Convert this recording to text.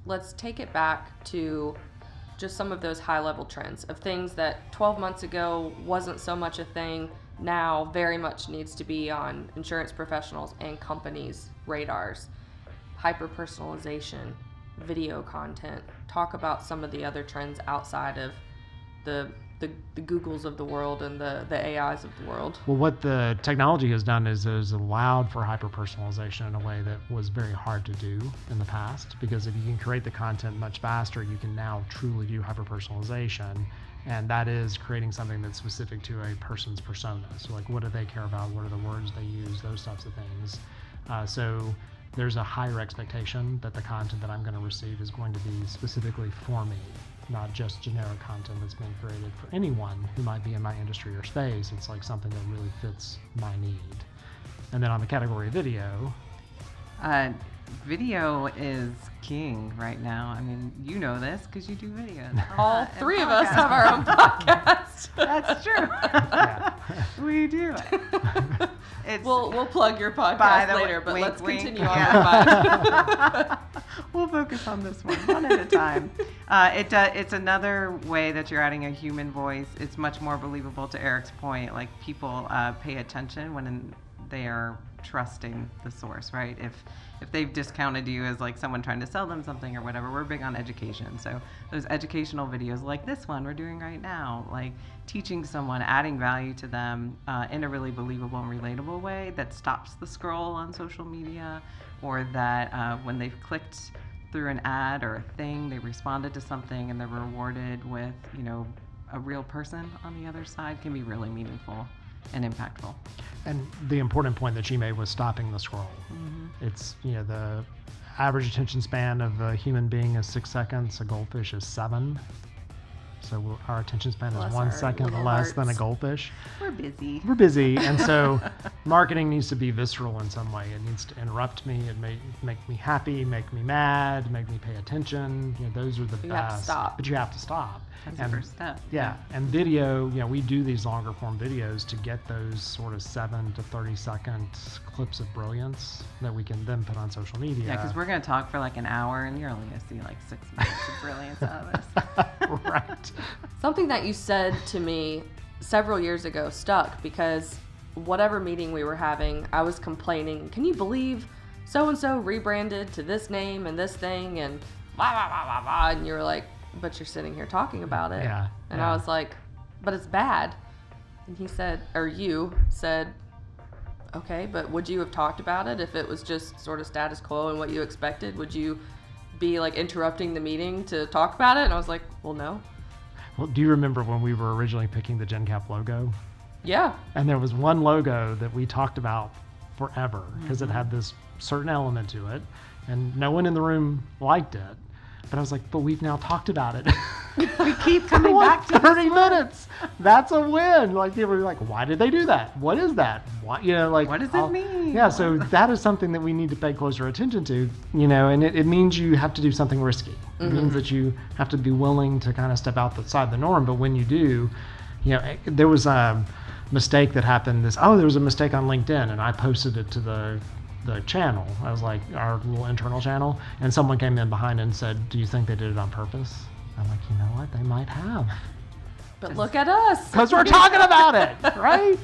let's take it back to just some of those high-level trends of things that 12 months ago wasn't so much a thing, now very much needs to be on insurance professionals and companies' radars. Hyper-personalization, video content. Talk about some of the other trends outside of the Googles of the world and the AIs of the world. Well, what the technology has done is allowed for hyper-personalization in a way that was very hard to do in the past, because if you can create the content much faster, you can now truly do hyper-personalization, and that is creating something that's specific to a person's persona. So like, what do they care about? What are the words they use? Those types of things. So there's a higher expectation that the content that I'm going to receive is going to be specifically for me, not just generic content that's being created for anyone who might be in my industry or space. It's like something that really fits my need. And then on the category of video, video is king right now. I mean, you know this because you do videos. All three of us have our own podcast. That's true. yeah. We do. We'll plug your podcast later, but wink, let's wink. continue on with mine. We'll focus on this one at a time. It's another way that you're adding a human voice. It's much more believable, to Eric's point. Like, people pay attention when they are trusting the source, right? If they've discounted you as like someone trying to sell them something or whatever, we're big on education. So those educational videos like this one we're doing right now, like teaching someone, adding value to them in a really believable and relatable way that stops the scroll on social media, or that when they've clicked through an ad or a thing, they responded to something and they're rewarded with, a real person on the other side, can be really meaningful and impactful. And the important point that she made was stopping the scroll. Mm-hmm. It's, the average attention span of a human being is 6 seconds, a goldfish is 7. So our attention span is 1 second less than a goldfish. We're busy. We're busy, and so marketing needs to be visceral in some way. It needs to interrupt me, it may make me happy, make me mad, make me pay attention. Those are the best. You have to stop. But you have to stop. That's the first step. Yeah, and video, we do these longer form videos to get those sort of 7 to 30 second clips of brilliance that we can then put on social media. Yeah, because we're going to talk for like an hour and you're only going to see like 6 minutes of brilliance out of us. Right. Something that you said to me several years ago stuck, because whatever meeting we were having, I was complaining, can you believe so-and-so rebranded to this name and this thing and blah, blah, blah, blah, blah. And you were like, but you're sitting here talking about it. Yeah. And I was like, but it's bad. And he said, or you said, okay, but would you have talked about it if it was just sort of status quo and what you expected? Would you be like interrupting the meeting to talk about it? And I was like, well, no. Well, do you remember when we were originally picking the GenCap logo? Yeah. And there was one logo that we talked about forever because it had this certain element to it, and no one in the room liked it. But I was like, but we've now talked about it. We keep coming back to 30 minutes. That's a win. Like, people were like, why did they do that? What is that? What does it mean? Yeah, so that is something that we need to pay closer attention to, and it means you have to do something risky. It means that you have to be willing to kind of step outside the norm. But when you do, there was a mistake that happened. There was a mistake on LinkedIn, and I posted it to the channel. I was like, our little internal channel, and someone came in behind and said, do you think they did it on purpose? I'm like, what? They might have. But look at us. Because we're talking about it, right?